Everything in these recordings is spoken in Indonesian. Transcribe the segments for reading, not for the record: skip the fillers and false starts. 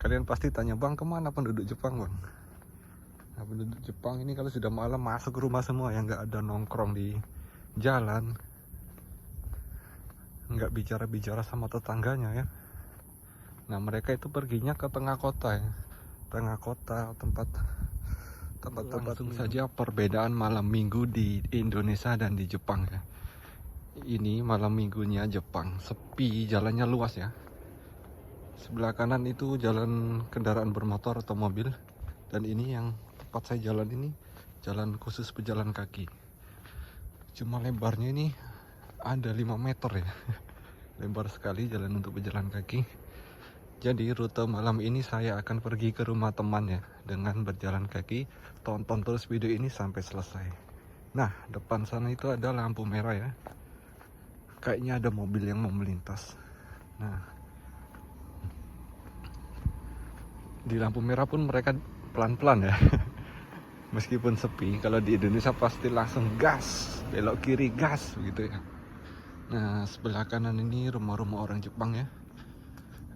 Kalian pasti tanya, bang, kemana penduduk Jepang, bang? Nah, penduduk Jepang ini kalau sudah malam masuk ke rumah semua, yang nggak ada nongkrong di jalan, nggak bicara-bicara sama tetangganya ya. Nah, mereka itu perginya ke tengah kota ya, tengah kota, tempat langsung saja perbedaan malam minggu di Indonesia dan di Jepang ya. Ini malam minggunya Jepang, sepi, jalannya luas ya. Sebelah kanan itu jalan kendaraan bermotor atau mobil, dan ini yang tempat saya jalan ini jalan khusus pejalan kaki. Cuma lebarnya ini ada 5 meter ya. Lebar sekali jalan untuk pejalan kaki. Jadi rute malam ini saya akan pergi ke rumah teman ya dengan berjalan kaki. Tonton terus video ini sampai selesai. Nah, depan sana itu ada lampu merah ya. Kayaknya ada mobil yang mau melintas. Nah, di lampu merah pun mereka pelan-pelan ya. Meskipun sepi, kalau di Indonesia pasti langsung gas, belok kiri gas begitu ya. Nah, sebelah kanan ini rumah-rumah orang Jepang ya.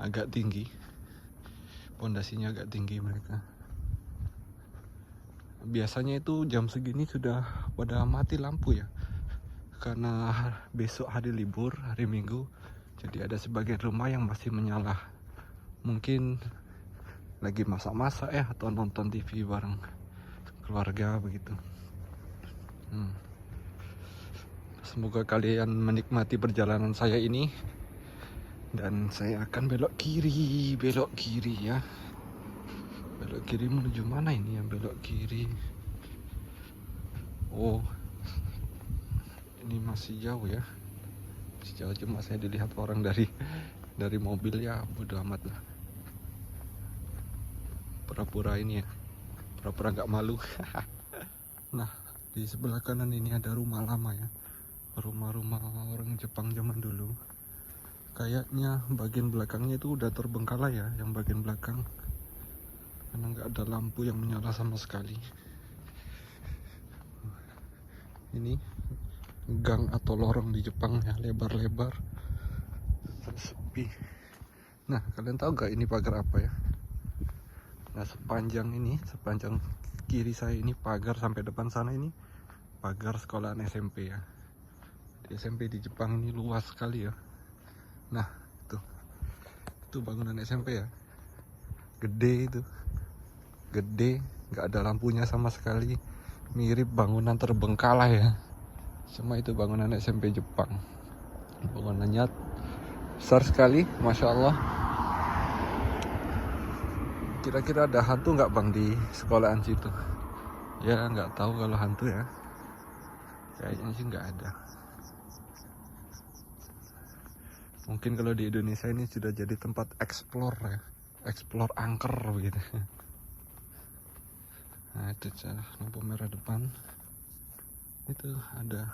Agak tinggi. Pondasinya agak tinggi mereka. Biasanya itu jam segini sudah pada mati lampu ya. Karena besok hari libur, hari Minggu. Jadi ada sebagian rumah yang masih menyala. Mungkin lagi masak-masak ya, atau nonton TV bareng keluarga begitu. Semoga kalian menikmati perjalanan saya ini. Dan saya akan belok kiri ya. Belok kiri menuju mana ini ya, belok kiri. Oh, ini masih jauh ya. Masih jauh, cuma saya dilihat orang dari mobil ya, bodo amat lah. Pura-pura ini ya, pura-pura nggak malu. Nah, di sebelah kanan ini ada rumah lama ya. Rumah-rumah orang Jepang zaman dulu. Kayaknya bagian belakangnya itu udah terbengkalai ya, yang bagian belakang. Karena nggak ada lampu yang menyala sama sekali. Ini gang atau lorong di Jepang ya, lebar-lebar, sepi. Nah, kalian tahu gak ini pagar apa ya? Nah, sepanjang kiri saya ini pagar, sampai depan sana ini pagar sekolahan SMP ya. Di SMP di Jepang ini luas sekali ya. Nah, itu bangunan SMP ya. Gede, nggak ada lampunya sama sekali. Mirip bangunan terbengkalai ya. Cuma itu bangunan SMP Jepang. Bangunannya besar sekali, Masya Allah. Kira-kira ada hantu nggak bang di sekolahan situ? Ya nggak tahu kalau hantu ya. Kayaknya sih nggak ada. Mungkin kalau di Indonesia ini sudah jadi tempat explore ya. Explore angker begitu. Nah, itu lampu merah depan. Itu ada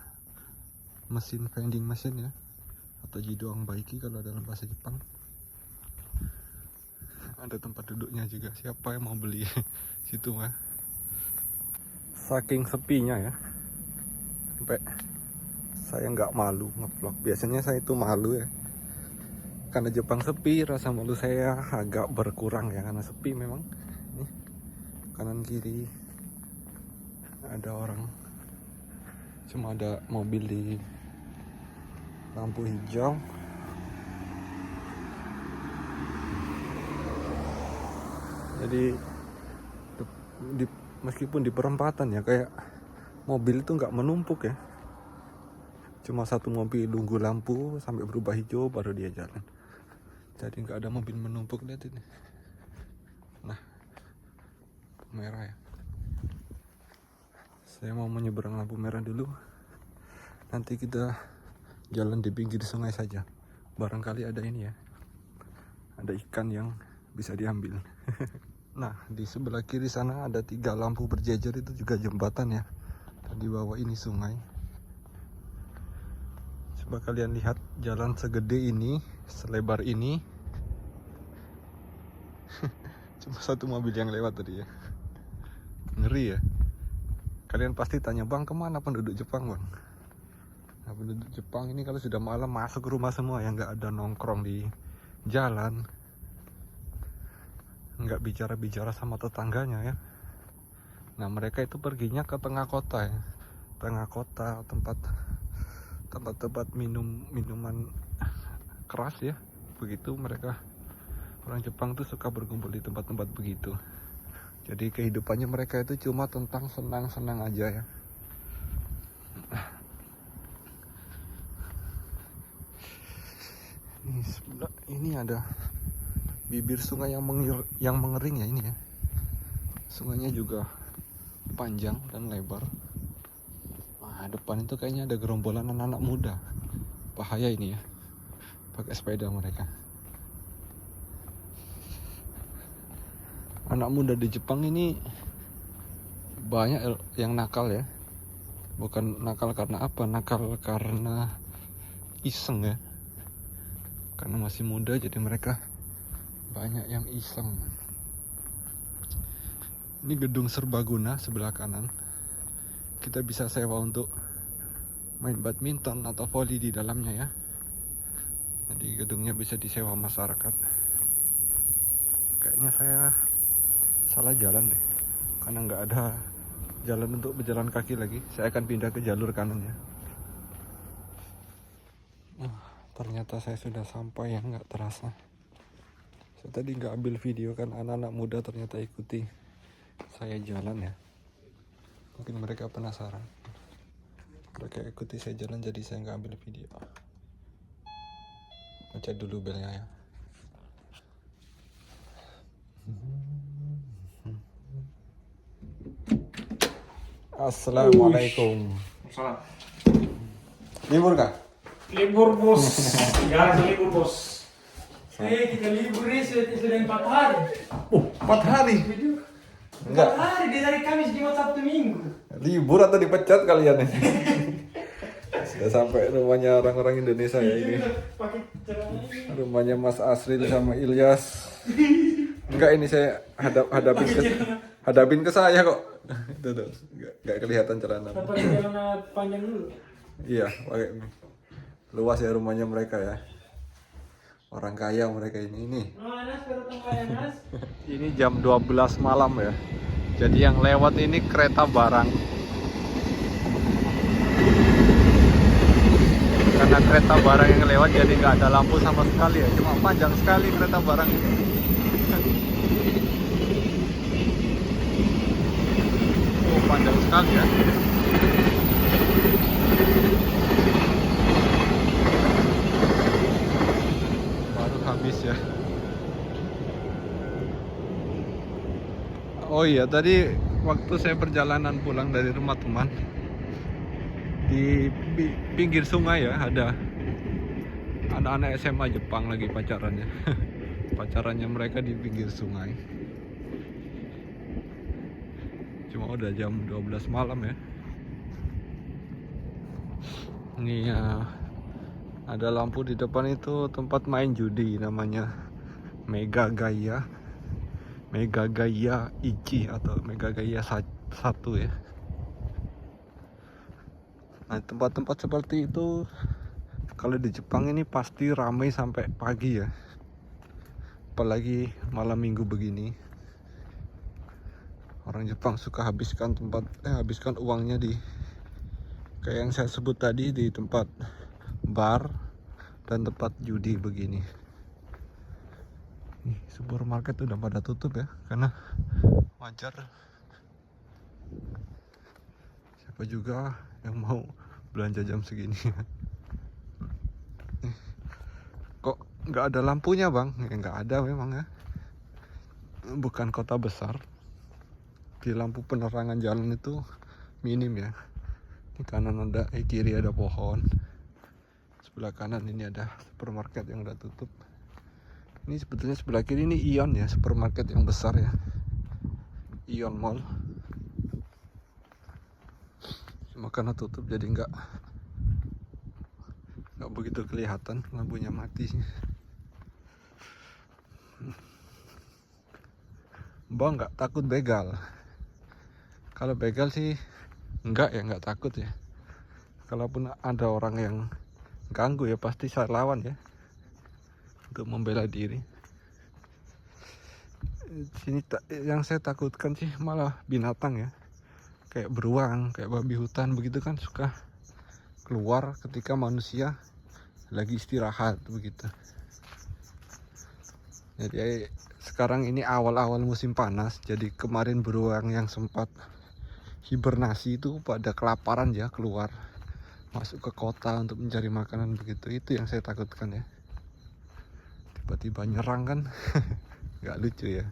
mesin vending machine ya, atau jidoang baiki kalau dalam bahasa Jepang. Ada tempat duduknya juga, siapa yang mau beli situ mah. Saking sepinya ya, sampai saya nggak malu ngevlog. Biasanya saya itu malu ya, karena Jepang sepi, rasa malu saya agak berkurang ya, karena sepi memang. Nih, kanan kiri ada orang, cuma ada mobil di lampu hijau. Jadi meskipun di perempatan ya, kayak mobil itu nggak menumpuk ya. Cuma satu mobil nunggu lampu sampai berubah hijau baru dia jalan. Jadi nggak ada mobil menumpuk, lihat ini. Nah, merah ya. Saya mau menyeberang lampu merah dulu. Nanti kita jalan di pinggir sungai saja. Barangkali ada ini ya, ada ikan yang bisa diambil. Nah, di sebelah kiri sana ada 3 lampu berjejer, itu juga jembatan ya. Dan di bawah ini sungai. Coba kalian lihat, jalan segede ini, selebar ini. Cuma satu mobil yang lewat tadi ya. Ngeri ya. Kalian pasti tanya, bang, kemana penduduk Jepang, bang? Nah, penduduk Jepang ini kalau sudah malam masuk ke rumah semua, yang nggak ada nongkrong di jalan, nggak bicara-bicara sama tetangganya ya. Nah mereka itu perginya ke tengah kota ya, tengah kota, tempat minuman keras ya. Begitu mereka, orang Jepang tuh suka berkumpul di tempat-tempat begitu. Jadi kehidupannya mereka itu cuma tentang senang-senang aja ya. Ini ada bibir sungai yang mengering ya ini ya. Sungainya juga panjang dan lebar. Nah, depan itu kayaknya ada gerombolan anak-anak muda. Bahaya ini ya, pakai sepeda mereka. Anak muda di Jepang ini banyak yang nakal ya. Bukan nakal karena apa, nakal karena iseng ya. Karena masih muda jadi mereka banyak yang iseng. Ini gedung serbaguna sebelah kanan. Kita bisa sewa untuk main badminton atau voli di dalamnya ya. Jadi gedungnya bisa disewa masyarakat. Kayaknya saya salah jalan deh, karena nggak ada jalan untuk berjalan kaki lagi. Saya akan pindah ke jalur kanannya. Ternyata saya sudah sampai ya, nggak terasa. Saya tadi nggak ambil video kan, anak-anak muda ternyata ikuti saya jalan ya. Mungkin mereka penasaran. Mereka ikuti saya jalan, jadi saya nggak ambil video. Baca dulu belnya ya. Assalamualaikum. Salam. Libur kah? Libur bos, ya libur bos. Kita libur nih sudah 4 hari. 4 hari? Enggak. 4 hari dari Kamis, Jumat, Sabtu, Minggu. Libur atau dipecat kalian ini? Sudah sampai rumahnya orang-orang Indonesia ya ini. Pakai celana ini. Rumahnya Mas Asril sama Ilyas. Enggak, ini saya hadapin ke saya kok. Itu tuh, enggak kelihatan celana. Pakai celana panjang dulu. Iya, pakai ini. Luas ya rumahnya mereka ya. Orang kaya mereka ini. Mas, datang kaya mas. Ini jam 12 malam ya. Jadi yang lewat ini kereta barang. Karena kereta barang yang lewat jadi nggak ada lampu sama sekali ya. Cuma panjang sekali kereta barang ini. Oh, panjang sekali ya. Habis ya. Oh iya, tadi waktu saya perjalanan pulang dari rumah teman di pinggir sungai ya, ada anak-anak SMA Jepang lagi pacarannya. Pacarannya mereka di pinggir sungai. Cuma udah jam 12 malam ya. Ini ya, ada lampu di depan itu tempat main judi, namanya Mega Gaya Ichi atau Mega Gaya 1 ya. Nah, tempat-tempat seperti itu kalau di Jepang ini pasti ramai sampai pagi ya. Apalagi malam minggu begini. Orang Jepang suka habiskan uangnya di kayak yang saya sebut tadi, di tempat bar dan tempat judi begini. Nih, supermarket udah pada tutup ya, karena wajar. Siapa juga yang mau belanja jam segini? Kok nggak ada lampunya bang? Ya, nggak ada memang ya. Bukan kota besar. Di lampu penerangan jalan itu minim ya. Di kanan ada, kiri ada pohon. Sebelah kanan ini ada supermarket yang udah tutup. Ini sebetulnya sebelah kiri ini Ion ya, supermarket yang besar ya, Ion Mall. Cuma karena tutup jadi nggak begitu kelihatan, lampunya mati. Bang nggak takut begal? Kalau begal sih nggak takut ya. Kalaupun ada orang yang ganggu ya pasti saya lawan ya, untuk membela diri. Sini yang saya takutkan sih malah binatang ya, kayak beruang, kayak babi hutan begitu kan suka keluar ketika manusia lagi istirahat begitu. Jadi sekarang ini awal-awal musim panas, jadi kemarin beruang yang sempat hibernasi itu pada kelaparan ya, keluar masuk ke kota untuk mencari makanan begitu. Itu yang saya takutkan ya, tiba-tiba nyerang kan. Nggak lucu ya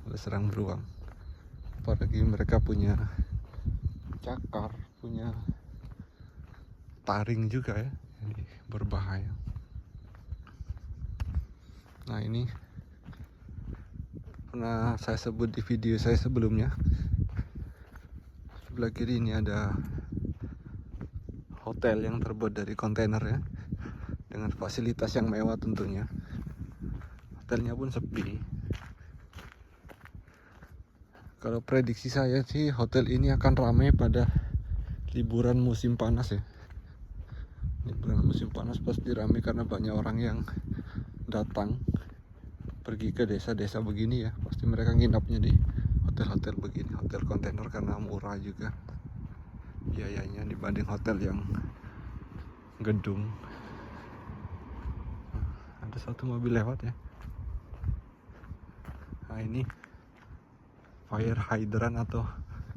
kalau serang beruang, apalagi mereka punya cakar, punya taring juga ya, jadi berbahaya. Nah ini pernah saya sebut di video saya sebelumnya, sebelah kiri ini ada hotel yang terbuat dari kontainer ya, dengan fasilitas yang mewah tentunya. Hotelnya pun sepi. Kalau prediksi saya sih hotel ini akan ramai pada liburan musim panas ya. Liburan musim panas pasti ramai karena banyak orang yang datang pergi ke desa-desa begini ya. Pasti mereka nginapnya di hotel-hotel begini, hotel kontainer, karena murah juga biayanya dibanding hotel yang gedung. Ada satu mobil lewat ya. Nah ini fire hydrant atau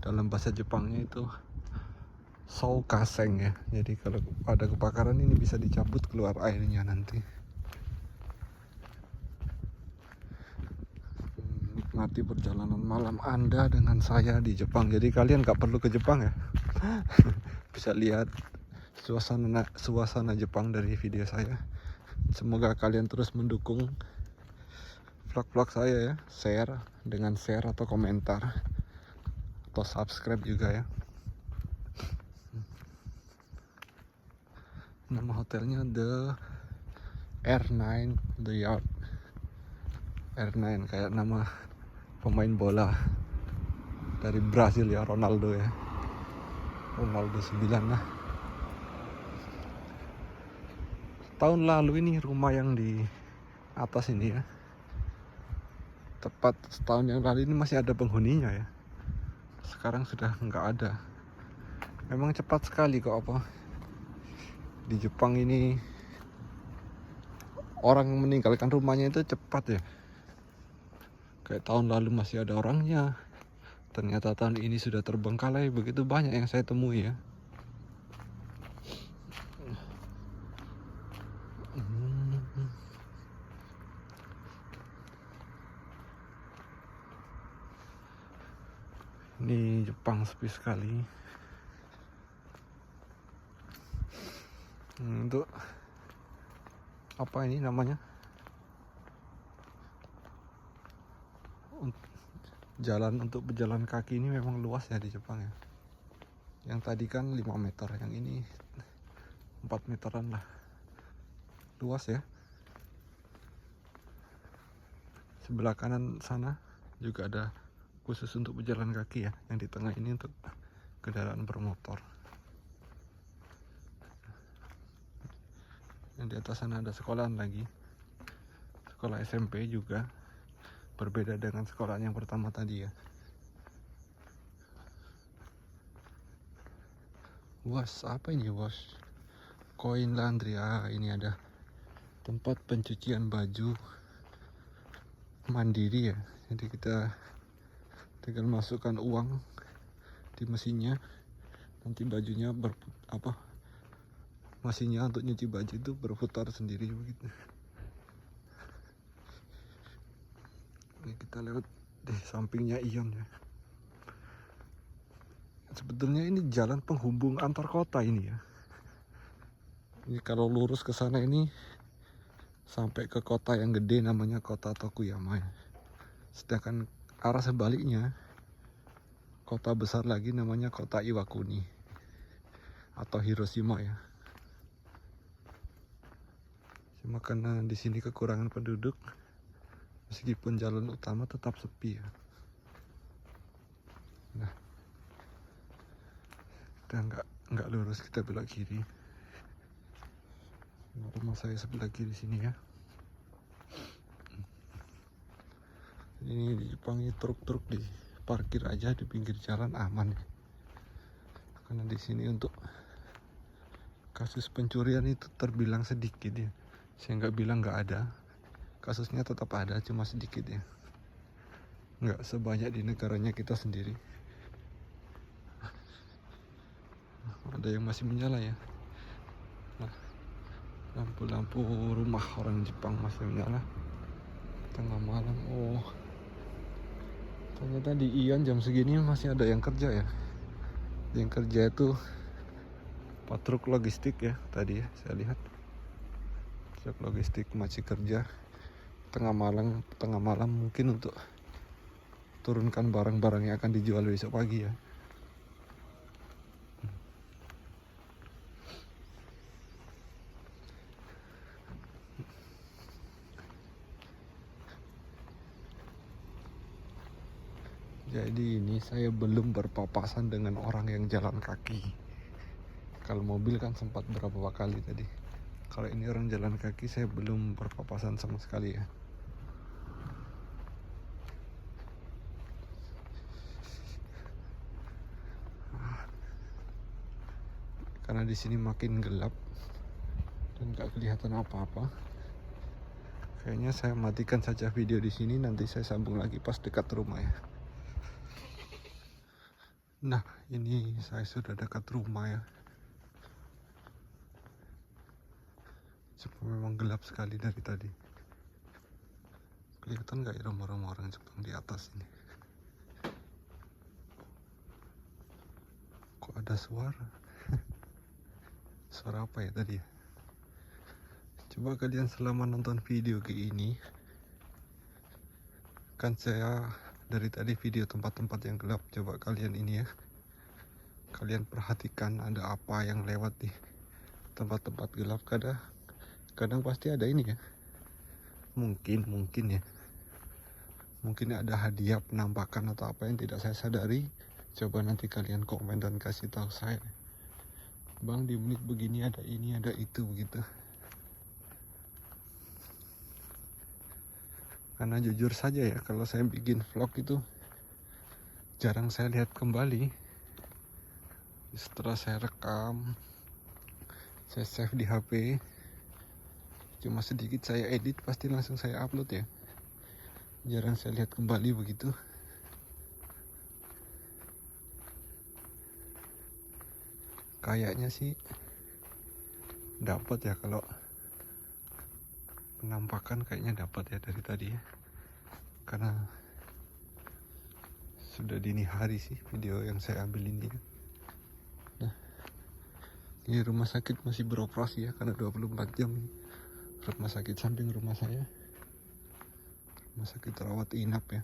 dalam bahasa Jepangnya itu soukaseng ya. Jadi kalau ada kebakaran ini bisa dicabut keluar airnya nanti. Nikmati perjalanan malam Anda dengan saya di Jepang. Jadi kalian gak perlu ke Jepang ya. Bisa lihat suasana Jepang dari video saya. Semoga kalian terus mendukung vlog-vlog saya ya. Share atau komentar atau subscribe juga ya. Nama hotelnya The R9 The Yard. R9 kayak nama pemain bola dari Brasil ya, Ronaldo ya. Ronaldo 9 lah. Tahun lalu ini rumah yang di atas ini ya, tepat setahun yang lalu ini masih ada penghuninya ya. Sekarang sudah nggak ada. Memang cepat sekali kok apa. Di Jepang ini orang meninggalkan rumahnya itu cepat ya. Kayak tahun lalu masih ada orangnya, ternyata tahun ini sudah terbengkalai. Begitu banyak yang saya temui ya. Ini Jepang sepi sekali. Untuk apa ini namanya? Jalan untuk berjalan kaki ini memang luas ya di Jepang ya. Yang tadi kan 5 meter, yang ini 4 meteran lah. Luas ya. Sebelah kanan sana juga ada khusus untuk berjalan kaki ya. Yang di tengah ini untuk kendaraan bermotor. Yang di atas sana ada sekolahan lagi. Sekolah SMP juga. Berbeda dengan sekolah yang pertama tadi ya. Was, apa ini was? Koin laundry. Ini ada tempat pencucian baju mandiri ya. Jadi kita tinggal masukkan uang di mesinnya, nanti bajunya mesinnya untuk nyuci baju itu berputar sendiri begitu. Ini kita lewat di sampingnya Ion ya. Sebetulnya ini jalan penghubung antar kota ini ya. Ini kalau lurus ke sana ini sampai ke kota yang gede namanya kota Tokuyama ya. Sedangkan arah sebaliknya kota besar lagi namanya kota Iwakuni atau Hiroshima ya. Cuma karena di sini kekurangan penduduk, meskipun jalan utama tetap sepi ya. Nah, kita nggak lurus, kita belok kiri. Rumah saya sebelah kiri sini ya. Ini di Jepang ini truk-truk diparkir aja di pinggir jalan aman ya. Karena di sini untuk kasus pencurian itu terbilang sedikit ya. Saya nggak bilang nggak ada, kasusnya tetap ada, cuma sedikit ya. Nggak sebanyak di negaranya kita sendiri. Ada yang masih menyala ya. Nah, lampu-lampu rumah orang Jepang masih menyala tengah malam. Oh, ternyata di Ion jam segini masih ada yang kerja ya. Yang kerja itu truk logistik ya, tadi ya saya lihat truk logistik masih kerja tengah malam mungkin untuk turunkan barang-barang yang akan dijual besok pagi ya. Jadi ini saya belum berpapasan dengan orang yang jalan kaki. Kalau mobil kan sempat berapa kali tadi. Kalau ini orang jalan kaki saya belum berpapasan sama sekali ya. Karena di sini makin gelap dan gak kelihatan apa-apa. Kayaknya saya matikan saja video di sini, nanti saya sambung lagi pas dekat rumah ya. Nah, ini saya sudah dekat rumah ya. Jepang memang gelap sekali dari tadi. Kelihatan gak ya rumah-rumah orang Jepang di atas ini? Kok ada suara? Suara apa ya tadi ya? Coba kalian selama nonton video kayak ini, kan saya dari tadi video tempat-tempat yang gelap. Coba kalian ini ya, kalian perhatikan ada apa yang lewat di tempat-tempat gelap. Kadang pasti ada ini ya, mungkin ya, mungkin ada hadiah penampakan atau apa yang tidak saya sadari. Coba nanti kalian komen dan kasih tahu saya, Bang, di menit begini ada ini ada itu begitu. Karena jujur saja ya, kalau saya bikin vlog itu jarang saya lihat kembali. Setelah saya rekam, saya save di HP, cuma sedikit saya edit, pasti langsung saya upload ya. Jarang saya lihat kembali begitu. Kayaknya sih dapat ya, kalau penampakan kayaknya dapat ya dari tadi ya. Karena sudah dini hari sih video yang saya ambil ini. Nah, ini rumah sakit masih beroperasi ya, karena 24 jam ini. Rumah sakit samping rumah saya, rumah sakit rawat inap ya.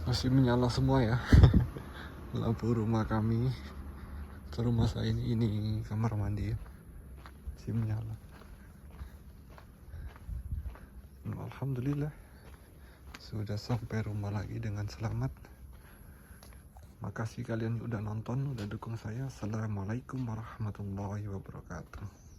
Masih menyala semua ya. Lampu rumah kami, rumah saya ini kamar mandi ya, masih menyala. Alhamdulillah sudah sampai rumah lagi dengan selamat. Makasih kalian udah nonton, udah dukung saya. Assalamualaikum warahmatullahi wabarakatuh.